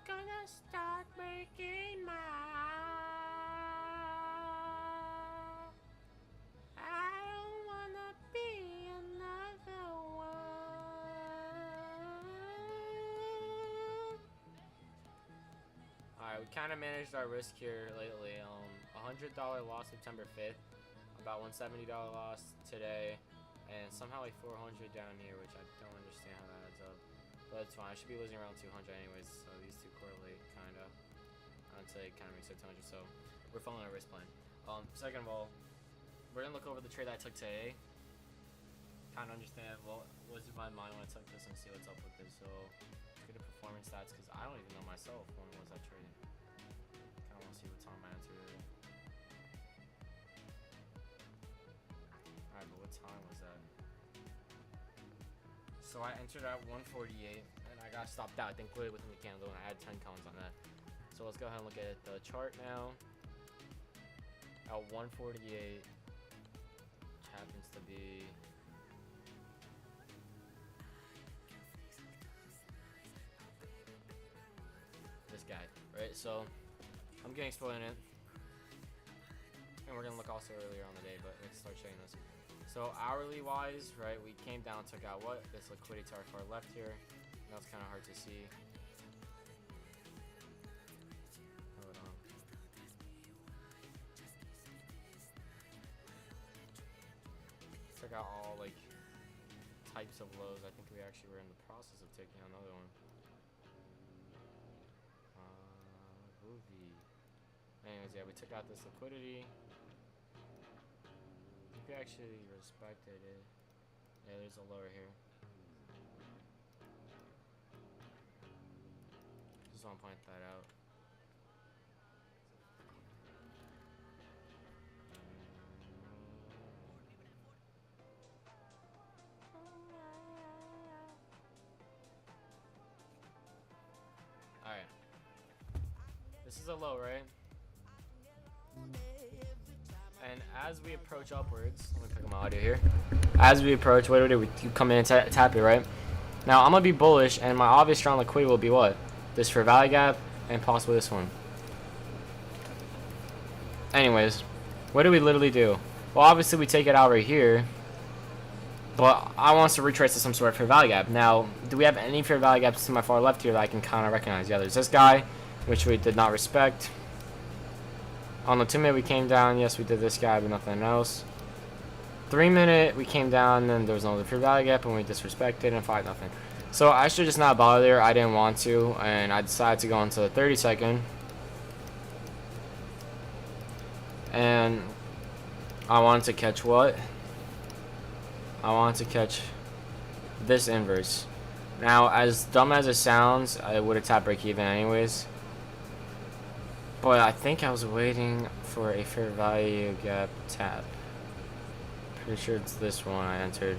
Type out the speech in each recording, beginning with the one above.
gonna start breaking my heart. I don't wanna be another one. Alright, we kind of managed our risk here lately. $100 loss September 5th, about $170 loss today, and somehow like 400 down here, which I don't understand how that adds up. But it's fine. I should be losing around 200 anyways, so these two correlate kind of. Until it kind of makes it 200, so we're following our risk plan. Second of all, we're gonna look over the trade I took today. Kind of understand what was in my mind when I took this and see what's up with this. So let's get the performance stats because I don't even know myself when was I trading. Kind of want to see what time I entered it. Alright, but what time was that? So I entered at 148 and I got stopped out. I think clearly within the candle and I had 10 cones on that. So let's go ahead and look at the chart now. At 148, which happens to be this guy, right? So I'm getting spoiled in it, and we're gonna look also earlier on the day, but let's start showing this. So hourly wise, right? We came down, took out what? This liquidity to our far left here. That's kind of hard to see. Took out all like types of lows. I think we actually were in the process of taking another one. Movie. Anyways, yeah, we took out this liquidity. I think we actually respected it. Yeah, there's a lower here. Just want to point that out. Alright. This is a low, right? And as we approach upwards, let me pick up my audio here. As we approach, what do we do? You come in and tap it, right? Now, I'm going to be bullish, and my obvious strong liquidity will be what? This for value gap, and possibly this one. Anyways, what do we literally do? Well, obviously, we take it out right here. But I want us to retrace to some sort of fair value gap. Now, do we have any fair value gaps to my far left here that I can kind of recognize? Yeah, there's this guy, which we did not respect. On the 2 minute, we came down. Yes, we did this guy, but nothing else. 3 minute, we came down, and there was another fair value gap, and we disrespected, and 5 nothing. So I should just not bother there. I didn't want to, and I decided to go into the 30 second. And I wanted to catch what? I wanted to catch this inverse. Now, as dumb as it sounds, I would have tapped break even anyways. But I think I was waiting for a fair value gap tap. Pretty sure it's this one I entered.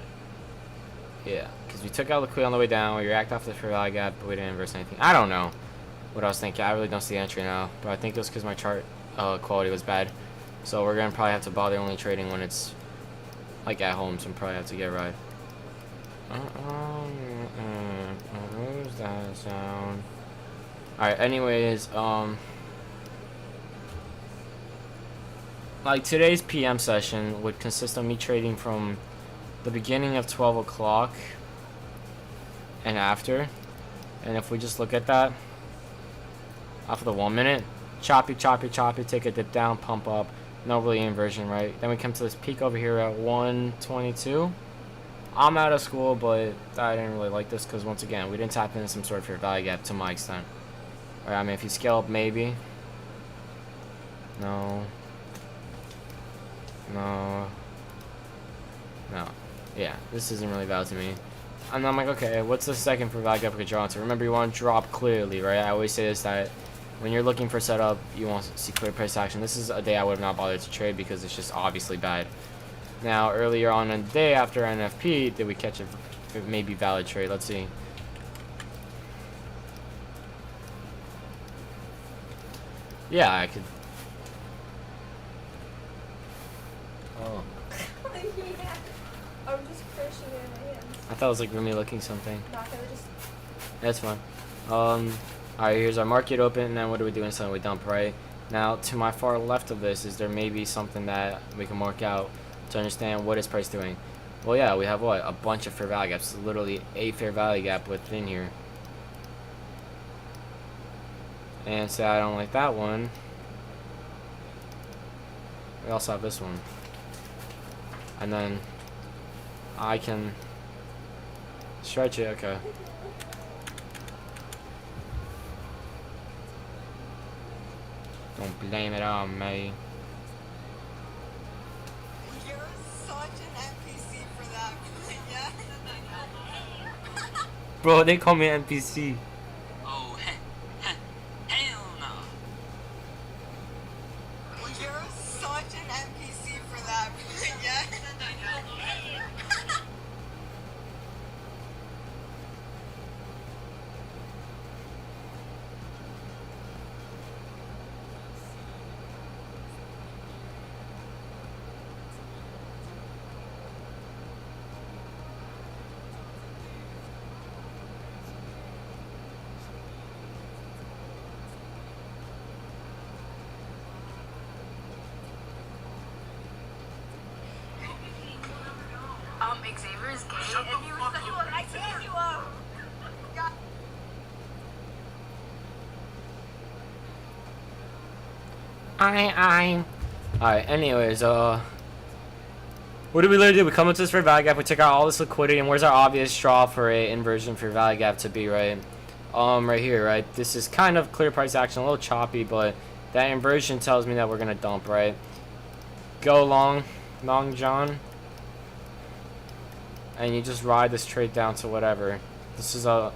Yeah, because we took out liquidity on the way down. We react off the fair value gap, but we didn't inverse anything. I don't know what I was thinking. I really don't see the entry now. But I think it was because my chart quality was bad. So we're going to probably have to bother only trading when it's like at home. So we probably have to get right. What was that sound? Alright, anyways, like today's PM session would consist of me trading from the beginning of 12 o'clock and after. And if we just look at that, off of the 1 minute, choppy, choppy, choppy, take a dip down, pump up, no really inversion, right? Then we come to this peak over here at 122. I'm out of school, but I didn't really like this because once again, we didn't tap into some sort of fair value gap to my extent. Alright, I mean, if you scale up, maybe. No. No. No. Yeah, this isn't really valid to me. And I'm like, okay, what's the second for value gap we could draw into? Remember, you want to drop clearly, right? I always say this, that when you're looking for setup, you want to see clear price action. This is a day I would have not bothered to trade because it's just obviously bad. Now, earlier on in the day after NFP, did we catch a maybe valid trade? Let's see. Yeah, I could. Oh. Yeah. I was just crushing it in my hands. I thought it was like Rumi looking something. Not gonna just. That's fine. Alright, here's our market open, and then what do we do instantly? We dump, right? Now, to my far left of this, is there maybe something that we can mark out to understand what is price doing? Well, yeah, we have what? A bunch of fair value gaps. Literally a fair value gap within here. And say I don't like that one. We also have this one. And then I can stretch it, okay. Don't blame it on me. You're such an NPC for that, yeah? Bro, they call me NPC. Oh, hell no. You're such an NPC for that, yeah? Xavier is gay, and he was the one I told you of. Alright, anyways, what did we literally do? We come into this fair value gap, we took out all this liquidity, and where's our obvious draw for a inversion fair value gap to be, right? Right here, right? This is kind of clear price action, a little choppy, but that inversion tells me that we're gonna dump, right? Go long John. And you just ride this trade down to whatever. This is the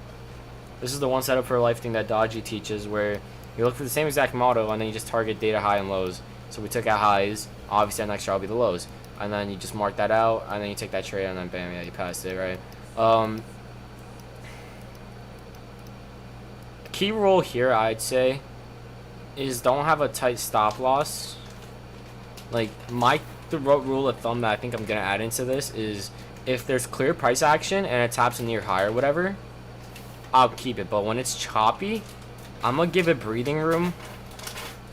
one setup for a life thing that Dodgy teaches, where you look for the same exact model and then you just target data high and lows. So we took out highs, obviously that next draw will be the lows, and then you just mark that out, and then you take that trade, and then bam, yeah, you passed it, right? Key rule here, I'd say, is don't have a tight stop loss. Like the rule of thumb that I think I'm gonna add into this is, if there's clear price action and it taps a near high or whatever, I'll keep it. But when it's choppy, I'm gonna give it breathing room,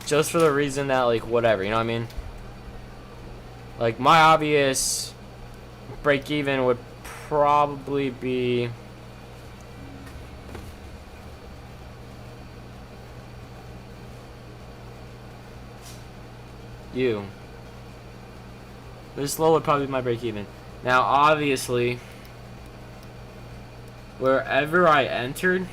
just for the reason that, like, whatever, you know what I mean? Like, my obvious break even would probably be you. This low would probably be my break even. Now, obviously, wherever I entered,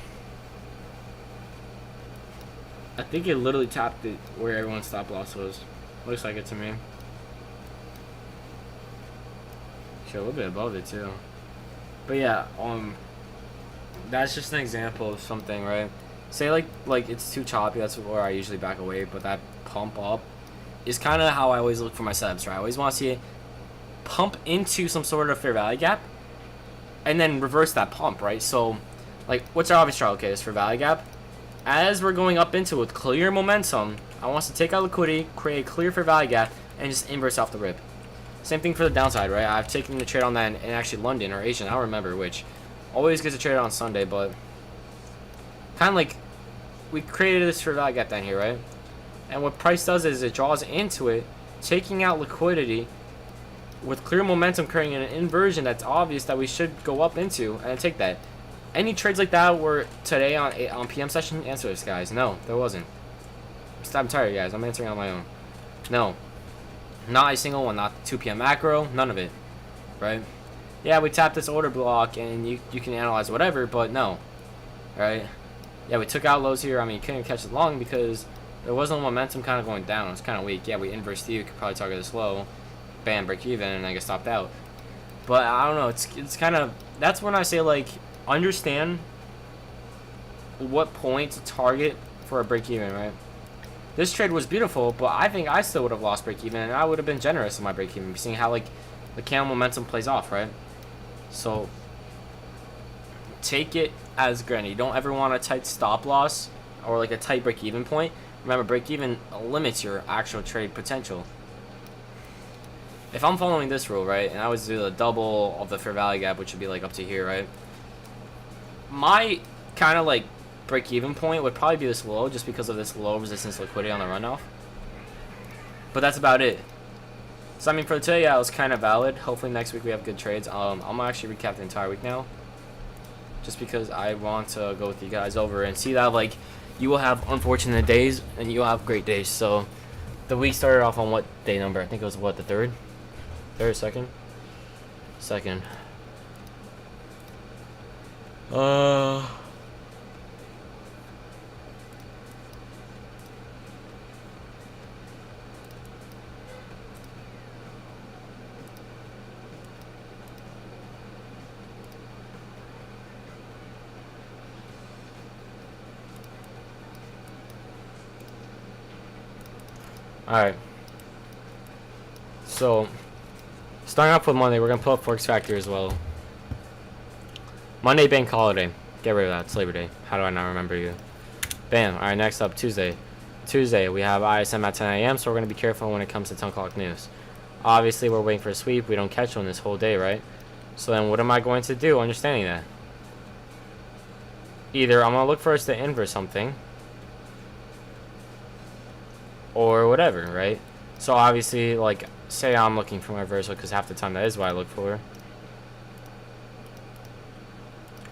I think it literally tapped it where everyone's stop loss was. Looks like it to me. Shit, a little bit above it too. But yeah, that's just an example of something, right? Say like it's too choppy, that's where I usually back away, but that pump up is kind of how I always look for my setups, right? I always want to see it pump into some sort of fair value gap and then reverse that pump, right? So, like, what's our obvious trial? Okay, this fair value gap. As we're going up into it with clear momentum, I want us to take out liquidity, create a clear fair value gap, and just inverse off the rip. Same thing for the downside, right? I've taken the trade on that in actually London or Asian, I don't remember which. Always gets a trade on Sunday, but kind of like we created this fair value gap down here, right? And what price does is it draws into it, taking out liquidity with clear momentum, creating an inversion that's obvious that we should go up into, and take that. Any trades like that were today on PM session? Answer this, guys. No, there wasn't. I'm tired, guys. I'm answering on my own. No. Not a single one. Not 2 PM macro. None of it. Right? Yeah, we tapped this order block, and you can analyze whatever, but no. Right? Yeah, we took out lows here. I mean, you couldn't catch it long because there was no momentum kind of going down. It was kind of weak. Yeah, we inversed you. Could probably target this low. Bam, break even, and I get stopped out. But I don't know. It's kind of... That's when I say, like, understand what point to target for a break even, right? This trade was beautiful, but I think I still would have lost break even, and I would have been generous in my break even, seeing how, like, the candle momentum plays off, right? So take it as granted. You don't ever want a tight stop loss or like a tight break even point. Remember, break even limits your actual trade potential. If I'm following this rule, right, and I was do the double of the fair value gap, which would be like up to here, right? My kind of like break-even point would probably be this low, just because of this low resistance liquidity on the runoff. But that's about it. So I mean, for today, yeah, it was kind of valid. Hopefully next week we have good trades. I'm gonna actually recap the entire week now, just because I want to go with you guys over and see that, like, you will have unfortunate days and you'll have great days. So the week started off on what day number? I think it was what, the third, second. Alright. So, starting off with Monday, we're going to pull up Forex Factory as well. Monday, bank holiday. Get rid of that. It's Labor Day. How do I not remember you? Bam. Alright, next up, Tuesday. Tuesday, we have ISM at 10 a.m., so we're going to be careful when it comes to 10 o'clock news. Obviously, we're waiting for a sweep. We don't catch one this whole day, right? So then what am I going to do understanding that? Either I'm going to look for us to inverse something, or whatever, right? So obviously, like, say I'm looking for my reversal, because half the time that is what I look for.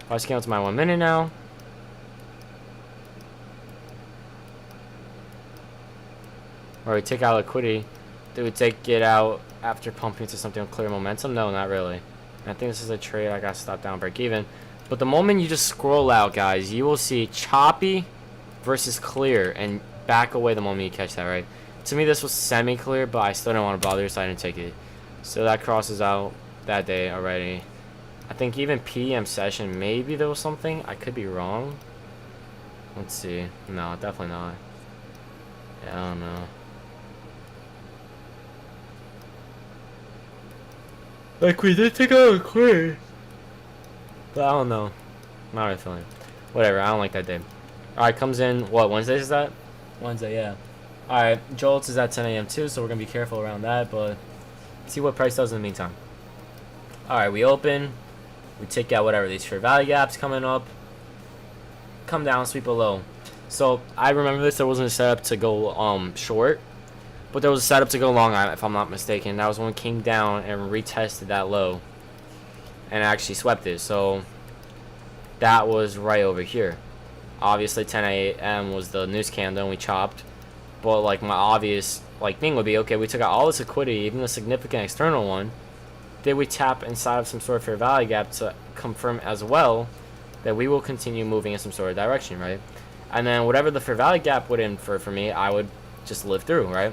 If I scale to my 1 minute now, or we take out liquidity, do we take it out after pumping to something with clear momentum? No, not really. I think this is a trade I got to stop down, break even. But the moment you just scroll out, guys, you will see choppy versus clear, and back away the moment you catch that, right? To me, this was semi-clear, but I still didn't want to bother, so I didn't take it. So that crosses out that day already. I think even PM session, maybe there was something. I could be wrong. Let's see. No, definitely not. Yeah, I don't know. Like, we did take out a clear, but I don't know. Not really feeling it. Whatever, I don't like that day. Alright, comes in, what, Wednesday is that? Wednesday, yeah. Alright, Jolts is at 10 a.m. too, so we're going to be careful around that, but see what price does in the meantime. Alright, we open. We take out whatever these fair value gaps coming up. Come down, sweep below. So, I remember this, there wasn't a setup to go short, but there was a setup to go long, if I'm not mistaken. That was when it came down and retested that low and actually swept it. So, that was right over here. Obviously 10 a.m. was the news candle and we chopped, but like my obvious thing would be, okay, we took out all this liquidity, even a significant external one. Did we tap inside of some sort of fair value gap to confirm as well that we will continue moving in some sort of direction, right? And then whatever the fair value gap would infer for me, I would just live through, right?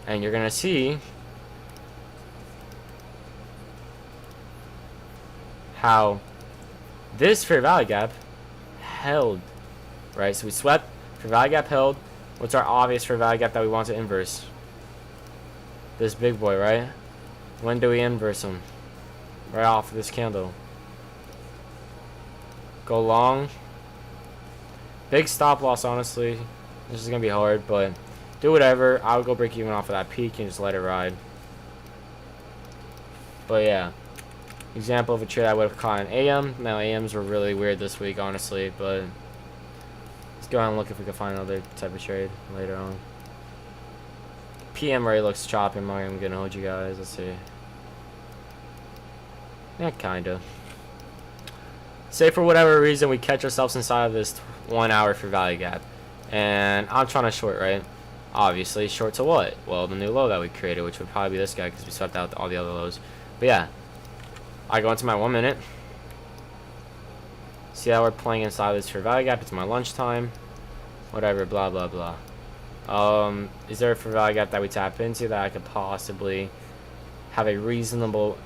And you're gonna see how this fair value gap held, right? So we swept, fair value gap held. What's our obvious fair value gap that we want to inverse? This big boy, right? When do we inverse him? Right off of this candle. Go long. Big stop loss, honestly. This is gonna be hard, but do whatever. I would go break even off of that peak and just let it ride. But yeah. Example of a trade I would have caught in AM. Now AMs were really weird this week, honestly, but let's go ahead and look if we can find another type of trade later on. PM already looks choppy. I'm gonna hold you guys. Let's see. Yeah, kinda. Say for whatever reason we catch ourselves inside of this 1 hour for value gap, and I'm trying to short, right? Obviously, short to what? Well, the new low that we created, which would probably be this guy because we swept out all the other lows. But yeah, I go into my 1 minute. See how we're playing inside this fair value gap? It's my lunchtime. Whatever, blah blah blah. Is there a fair value gap that we tap into that I could possibly have a reasonable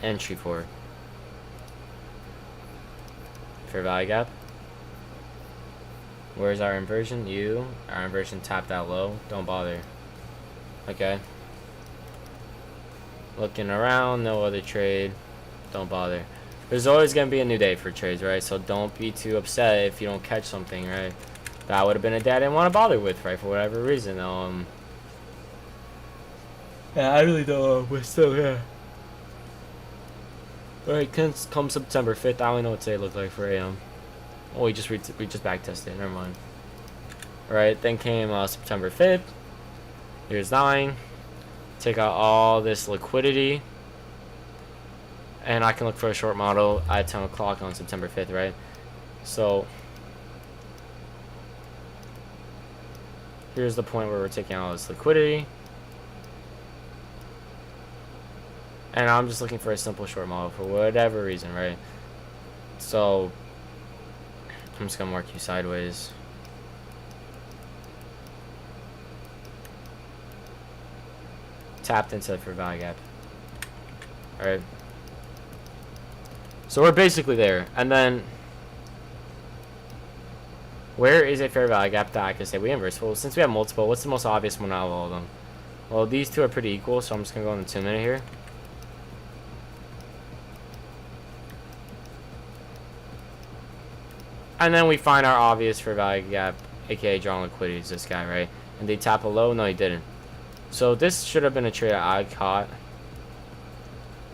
entry for? Fair value gap. Where's our inversion? Our inversion tapped out low. Don't bother. Okay. Looking around, no other trade. Don't bother. There's always gonna be a new day for trades, right? So don't be too upset if you don't catch something, right? That would have been a day I didn't want to bother with, right? For whatever reason. Yeah, I really don't. We're still here. Alright, come September 5th, I only know what today looked like for AM. Oh, we just back tested. Never mind. All right. Then came September 5th. Here's 9. Take out all this liquidity, and I can look for a short model at 10 o'clock on September 5th, right? So here's the point where we're taking all this liquidity, and I'm just looking for a simple short model for whatever reason, right? So I'm just gonna mark you sideways. Tapped into for value gap. Alright. So we're basically there. And then where is a fair value gap that I can say we inverse? Well, since we have multiple, what's the most obvious one out of all of them? Well, these two are pretty equal, so I'm just gonna go on the 2-minute here. And then we find our obvious fair value gap, aka drawing liquidity, is this guy, right? And they tap a low? No, he didn't. So this should have been a trade I caught.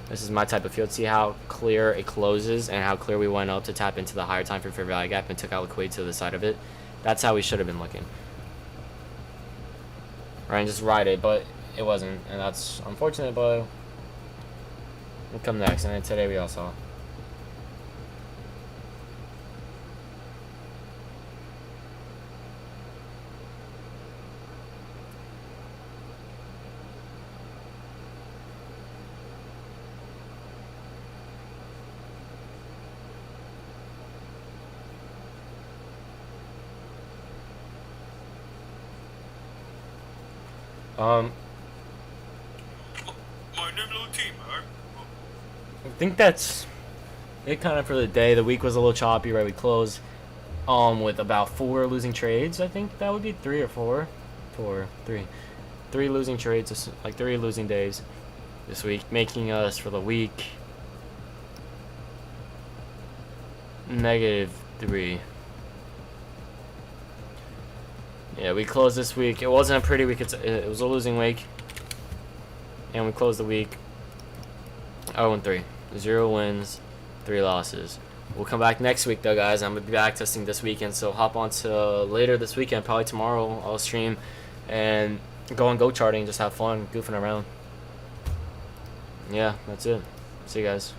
This is my type of field. See how clear it closes and how clear we went up to tap into the higher time frame fair value gap and took out liquidity to the side of it. That's how we should have been looking. Right, and just ride it, but it wasn't, and that's unfortunate. But we'll come next, and then today we all saw. My new little team, huh? I think that's it kind of for the day. The week was a little choppy, right? We closed with about 4 losing trades. I think that would be 3 or 4. 3 losing trades, like 3 losing days this week, making us for the week -3. Yeah, we closed this week. It wasn't a pretty week. It was a losing week. And we closed the week 0-3. 0 wins, 3 losses. We'll come back next week, though, guys. I'm going to be back testing this weekend. So hop on to later this weekend. Probably tomorrow I'll stream and go on Go Charting. Just have fun goofing around. Yeah, that's it. See you guys.